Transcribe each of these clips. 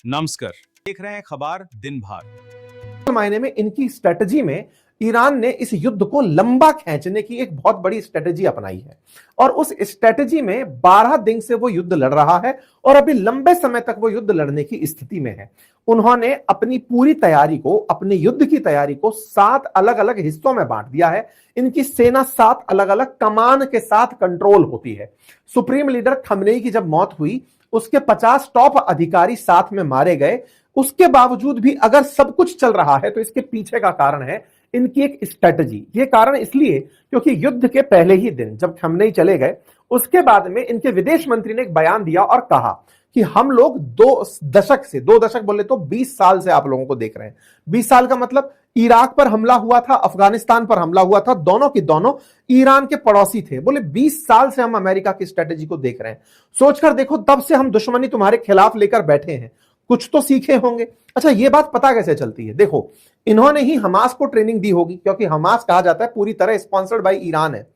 नमस्कार। देख रहे हैं खबर दिन भर। मायने में इनकी स्ट्रेटजी में ईरान ने इस युद्ध को लंबा खींचने की एक बहुत बड़ी स्ट्रेटजी अपनाई है और उस स्ट्रेटजी में 12 दिन से वो युद्ध लड़ रहा है और अभी लंबे समय तक वो युद्ध लड़ने की स्थिति में है। उन्होंने अपनी पूरी तैयारी को, अपने युद्ध की तैयारी को 7 अलग अलग हिस्सों में बांट दिया है। इनकी सेना 7 अलग अलग कमान के साथ कंट्रोल होती है। सुप्रीम लीडर खमेनी की जब मौत हुई, उसके 50 टॉप अधिकारी साथ में मारे गए। उसके बावजूद भी अगर सब कुछ चल रहा है तो इसके पीछे का कारण है इनकी एक स्ट्रेटजी। ये कारण इसलिए क्योंकि युद्ध के पहले ही दिन जब खमेनी चले गए, उसके बाद में इनके विदेश मंत्री ने एक बयान दिया और कहा कि हम लोग 2 दशक बोले तो 20 साल से आप लोगों को देख रहे हैं। 20 साल का मतलब इराक पर हमला हुआ था, अफगानिस्तान पर हमला हुआ था, दोनों की दोनों ईरान के पड़ोसी थे। बोले 20 साल से हम अमेरिका की स्ट्रेटजी को देख रहे हैं। सोचकर देखो, तब से हम दुश्मनी तुम्हारे खिलाफ लेकर बैठे हैं, कुछ तो सीखे होंगे। अच्छा, ये बात पता कैसे चलती है? देखो, इन्होंने ही हमास को ट्रेनिंग दी होगी, क्योंकि हमास कहा जाता है पूरी तरह स्पॉन्सर्ड बाय ईरान है।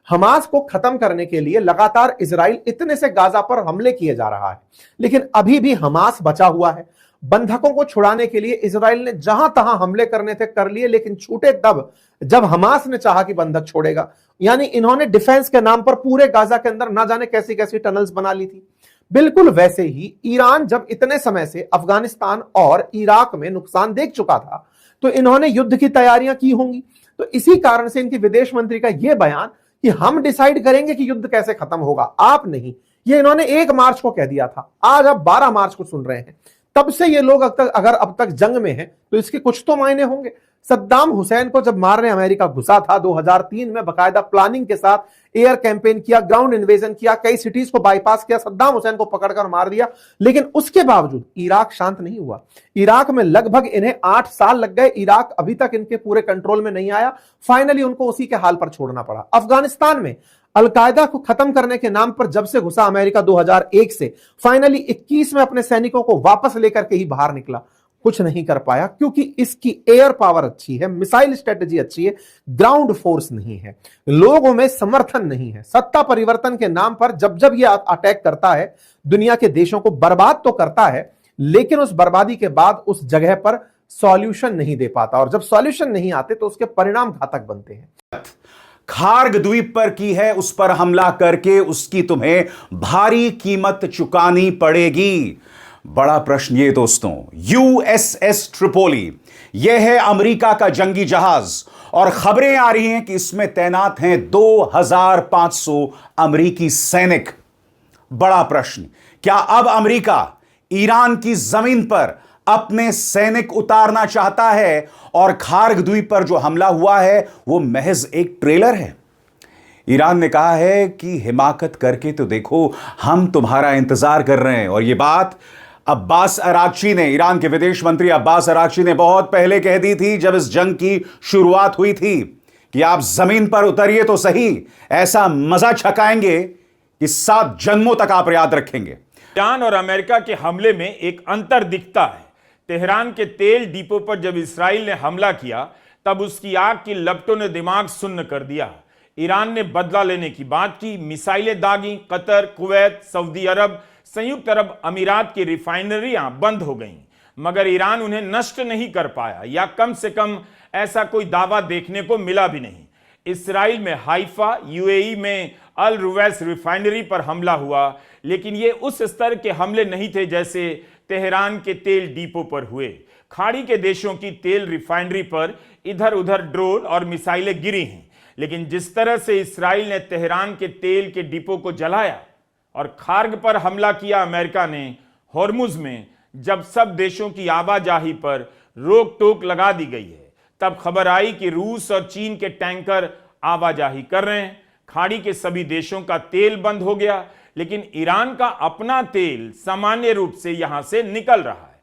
हमास को खत्म करने के लिए लगातार इजराइल इतने से गाजा पर हमले किए जा रहा है, लेकिन अभी भी हमास बचा हुआ है। बंधकों को छुड़ाने के लिए इजराइल ने जहां तहां हमले करने थे कर लिए, लेकिन छूटे तब जब हमास ने चाहा कि बंधक छोड़ेगा। यानी इन्होंने डिफेंस के नाम पर पूरे गाजा के अंदर ना जाने कैसी कैसी टनल्स बना ली थी। बिल्कुल वैसे ही ईरान जब इतने समय से अफगानिस्तान और इराक में नुकसान देख चुका था, तो इन्होंने युद्ध की तैयारियां की होंगी। तो इसी कारण से इनके विदेश मंत्री का यह बयान कि हम डिसाइड करेंगे कि युद्ध कैसे खत्म होगा, आप नहीं, ये इन्होंने 1 मार्च को कह दिया था। आज आप 12 मार्च को सुन रहे हैं। तब से ये लोग अगर अब तक जंग में हैं तो इसके कुछ तो मायने होंगे। सद्दाम हुसैन को जब मारने अमेरिका घुसा था 2003 में, बकायदा प्लानिंग के साथ एयर कैंपेन किया, ग्राउंड इन्वेजन किया, कई सिटीज को बाईपास किया, सद्दाम हुसैन को पकड़कर मार दिया, लेकिन उसके बावजूद इराक शांत नहीं हुआ। इराक में लगभग इन्हें 8 साल लग गए। इराक अभी तक इनके पूरे कंट्रोल में नहीं आया। फाइनली उनको उसी के हाल पर छोड़ना पड़ा। अफगानिस्तान में अलकायदा को खत्म करने के नाम पर जब से घुसा अमेरिका 2001 से, फाइनली 21 में अपने सैनिकों को वापस लेकर के ही बाहर निकला। कुछ नहीं कर पाया क्योंकि इसकी एयर पावर अच्छी है, मिसाइल स्ट्रेटजी अच्छी है, ग्राउंड फोर्स नहीं है, लोगों में समर्थन नहीं है। सत्ता परिवर्तन के नाम पर जब जब यह अटैक करता है, दुनिया के देशों को बर्बाद तो करता है, लेकिन उस बर्बादी के बाद उस जगह पर सॉल्यूशन नहीं दे पाता, और जब सॉल्यूशन नहीं आते तो उसके परिणाम घातक बनते हैं। खार्ग द्वीप पर की है, उस पर हमला करके उसकी तुम्हें भारी कीमत चुकानी पड़ेगी। बड़ा प्रश्न ये दोस्तों, यूएसएस ट्रिपोली, यह है अमेरिका का जंगी जहाज और खबरें आ रही हैं कि इसमें तैनात हैं 2500 अमेरिकी सैनिक। बड़ा प्रश्न, क्या अब अमेरिका ईरान की जमीन पर अपने सैनिक उतारना चाहता है और खार्ग द्वीप पर जो हमला हुआ है वो महज एक ट्रेलर है? ईरान ने कहा है कि हिमाकत करके तो देखो, हम तुम्हारा इंतजार कर रहे हैं। और ये बात अब्बास अरागची ने, ईरान के विदेश मंत्री अब्बास अरागची ने बहुत पहले कह दी थी, जब इस जंग की शुरुआत हुई थी, कि आप जमीन पर उतरिए तो सही, ऐसा मजा छकाएंगे कि 7 जन्मों तक आप याद रखेंगे। ईरान और अमेरिका के हमले में एक अंतर दिखता है। तेहरान के तेल डिपो पर जब इसराइल ने हमला किया, तब उसकी आग की लपटों ने दिमाग सुन्न कर दिया। ईरान ने बदला लेने की बात की, मिसाइलें दागी, कतर, कुवैत, सऊदी अरब, संयुक्त अरब अमीरात की रिफाइनरियां बंद हो गईं, मगर ईरान उन्हें नष्ट नहीं कर पाया, या कम से कम ऐसा कोई दावा देखने को मिला भी नहीं। इसराइल में हाइफा, यूएई में अल रुवैस रिफाइनरी पर हमला हुआ, लेकिन ये उस स्तर के हमले नहीं थे जैसे तेहरान के तेल डिपो पर हुए। खाड़ी के देशों की तेल रिफाइनरी पर इधर उधर ड्रोन और मिसाइलें गिरी हैं, लेकिन जिस तरह से इसराइल ने तेहरान के तेल के डिपो को जलाया और खार्ग पर हमला किया अमेरिका ने होर्मुज में, जब सब देशों की आवाजाही पर रोक टोक लगा दी गई है, तब खबर आई कि रूस और चीन के टैंकर आवाजाही कर रहे हैं। खाड़ी के सभी देशों का तेल बंद हो गया, लेकिन ईरान का अपना तेल सामान्य रूप से यहां से निकल रहा है।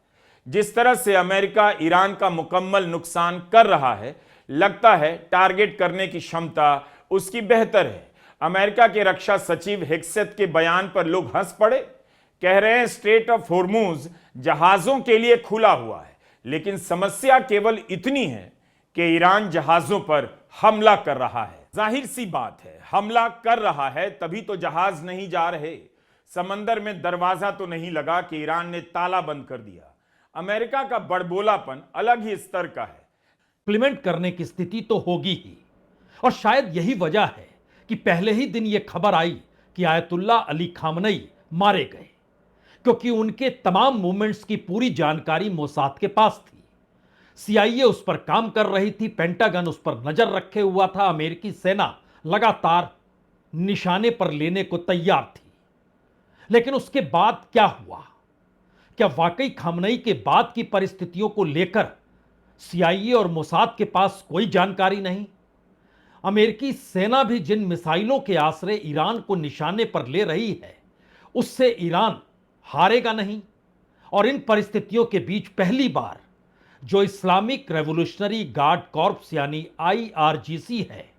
जिस तरह से अमेरिका ईरान का मुकम्मल नुकसान कर रहा है, लगता है टारगेट करने की क्षमता उसकी बेहतर है। अमेरिका के रक्षा सचिव हेक्सेथ के बयान पर लोग हंस पड़े, कह रहे हैं स्ट्रेट ऑफ होर्मुज जहाजों के लिए खुला हुआ है, लेकिन समस्या केवल इतनी है कि ईरान जहाजों पर हमला कर रहा है। जाहिर सी बात है, हमला कर रहा है तभी तो जहाज नहीं जा रहे। समंदर में दरवाजा तो नहीं लगा कि ईरान ने ताला बंद कर दिया। अमेरिका का बड़बोलापन अलग ही स्तर का है। इम्प्लीमेंट करने की स्थिति तो होगी ही, और शायद यही वजह है कि पहले ही दिन यह खबर आई कि आयतुल्ला अली खामनई मारे गए, क्योंकि उनके तमाम मूवमेंट्स की पूरी जानकारी मोसाद के पास थी। सीआईए उस पर काम कर रही थी, पेंटागन उस पर नजर रखे हुआ था, अमेरिकी सेना लगातार निशाने पर लेने को तैयार थी। लेकिन उसके बाद क्या हुआ? क्या वाकई खामनई के बाद की परिस्थितियों को लेकर सीआईए और मोसाद के पास कोई जानकारी नहीं? अमेरिकी सेना भी जिन मिसाइलों के आसरे ईरान को निशाने पर ले रही है, उससे ईरान हारेगा नहीं। और इन परिस्थितियों के बीच पहली बार जो इस्लामिक रेवोल्यूशनरी गार्ड कॉर्प्स यानी आईआरजीसी है,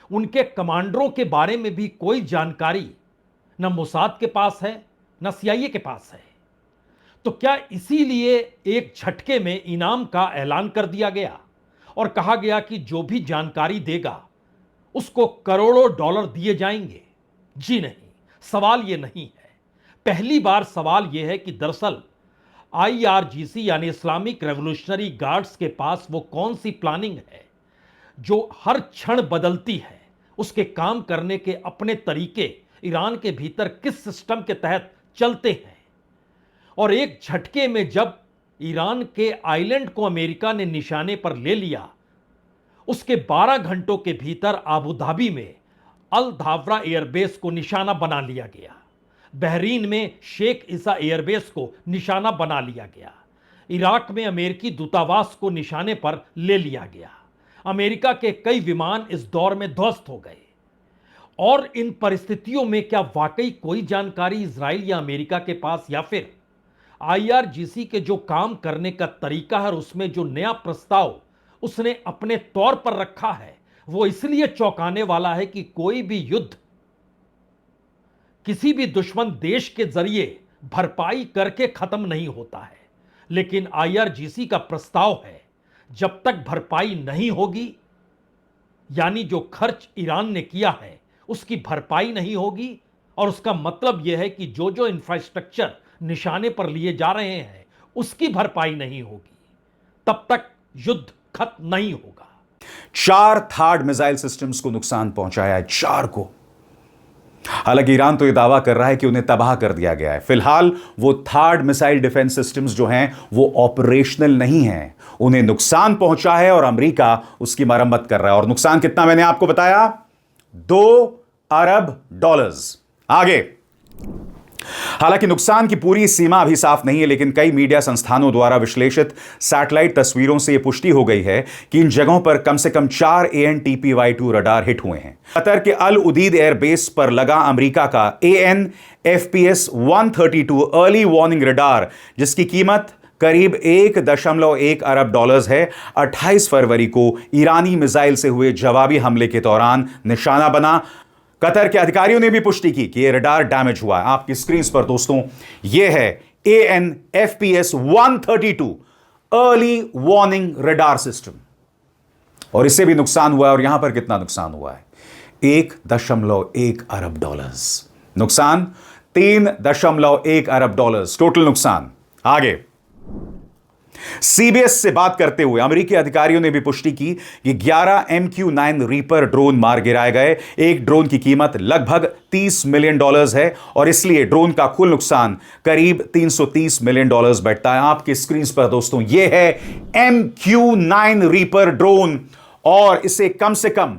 उनके कमांडरों के बारे में भी कोई जानकारी न मोसाद के पास है न सीआईए के पास है। तो क्या इसीलिए एक झटके में इनाम का ऐलान कर दिया गया और कहा गया कि जो भी जानकारी देगा उसको करोड़ों डॉलर दिए जाएंगे? जी नहीं, सवाल यह नहीं है। पहली बार सवाल यह है कि दरअसल आईआरजीसी यानी इस्लामिक रेवोल्यूशनरी गार्ड्स के पास वो कौन सी प्लानिंग है जो हर क्षण बदलती है। उसके काम करने के अपने तरीके ईरान के भीतर किस सिस्टम के तहत चलते हैं। और एक झटके में जब ईरान के आइलैंड को अमेरिका ने निशाने पर ले लिया, उसके 12 घंटों के भीतर आबू धाबी में अल धावरा एयरबेस को निशाना बना लिया गया। बहरीन में शेख ईसा एयरबेस को निशाना बना लिया गया। इराक में अमेरिकी दूतावास को निशाने पर ले लिया गया। अमेरिका के कई विमान इस दौर में ध्वस्त हो गए। और इन परिस्थितियों में क्या वाकई कोई जानकारी इजराइल या अमेरिका के पास, या फिर आईआरजीसी के जो काम करने का तरीका है, उसमें जो नया प्रस्ताव उसने अपने तौर पर रखा है, वो इसलिए चौंकाने वाला है कि कोई भी युद्ध किसी भी दुश्मन देश के जरिए भरपाई करके खत्म नहीं होता है। लेकिन आईआरजीसी का प्रस्ताव है, जब तक भरपाई नहीं होगी, यानी जो खर्च ईरान ने किया है उसकी भरपाई नहीं होगी, और उसका मतलब यह है कि जो जो इंफ्रास्ट्रक्चर निशाने पर लिए जा रहे हैं उसकी भरपाई नहीं होगी, तब तक युद्ध खत्म नहीं होगा। 4 थार्ड मिसाइल सिस्टम्स को नुकसान पहुंचाया है, 4 को। हालांकि ईरान तो यह दावा कर रहा है कि उन्हें तबाह कर दिया गया है। फिलहाल वो थार्ड मिसाइल डिफेंस सिस्टम्स जो हैं वो ऑपरेशनल नहीं हैं, उन्हें नुकसान पहुंचा है और अमेरिका उसकी मरम्मत कर रहा है। और नुकसान कितना मैंने आपको बताया, $2 अरब। आगे, हालांकि नुकसान की पूरी सीमा अभी साफ नहीं है, लेकिन कई मीडिया संस्थानों द्वारा विश्लेषित सैटेलाइट तस्वीरों से यह पुष्टि हो गई है कि इन जगहों पर कम से कम 4 AN/TPY-2 रडार हिट हुए हैं। कतर के अल उदीद एयरबेस पर लगा अमेरिका का AN/FPS-132 अर्ली वार्निंग रडार, जिसकी कीमत करीब $1.1 अरब है, 28 फरवरी को ईरानी मिसाइल से हुए जवाबी हमले के दौरान निशाना बना। कतर के अधिकारियों ने भी पुष्टि की कि यह रडार डैमेज हुआ है। आपकी स्क्रीन पर दोस्तों यह है AN/FPS-132 early warning radar system, और इससे भी नुकसान हुआ है। और यहां पर कितना नुकसान हुआ है, $1.1 अरब। नुकसान $3.1 अरब टोटल नुकसान। आगे, सीबीएस से बात करते हुए अमेरिकी अधिकारियों ने भी पुष्टि की कि 11 MQ-9 रीपर ड्रोन मार गिराए गए। एक ड्रोन की कीमत लगभग $30 मिलियन है, और इसलिए ड्रोन का कुल नुकसान करीब $330 मिलियन बैठता है। आपके स्क्रीन पर दोस्तों यह है MQ-9 रीपर ड्रोन, और इसे कम से कम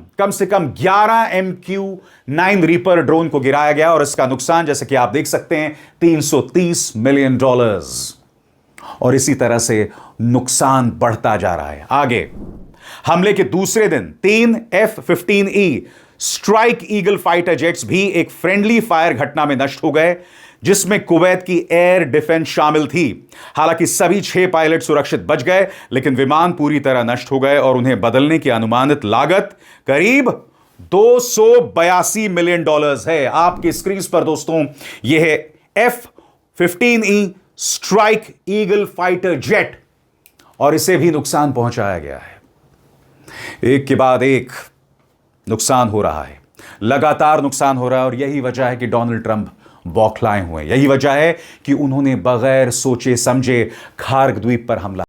11 MQ-9 रीपर ड्रोन को गिराया गया, और इसका नुकसान जैसे कि आप देख सकते हैं $330 मिलियन। और इसी तरह से नुकसान बढ़ता जा रहा है। आगे, हमले के दूसरे दिन 3 F-15E strike eagle fighter jets भी एक फ्रेंडली फायर घटना में नष्ट हो गए, जिसमें कुवैत की एयर डिफेंस शामिल थी। हालांकि सभी 6 पायलट सुरक्षित बच गए, लेकिन विमान पूरी तरह नष्ट हो गए, और उन्हें बदलने की अनुमानित लागत करीब $282 मिलियन है। आपकी स्क्रीन पर दोस्तों यह है F-15E strike eagle fighter jet, और इसे भी नुकसान पहुंचाया गया है। एक के बाद एक नुकसान हो रहा है, लगातार नुकसान हो रहा है, और यही वजह है कि डोनाल्ड ट्रंप बौखलाए हुए हैं। यही वजह है कि उन्होंने बगैर सोचे समझे खार्ग द्वीप पर हमला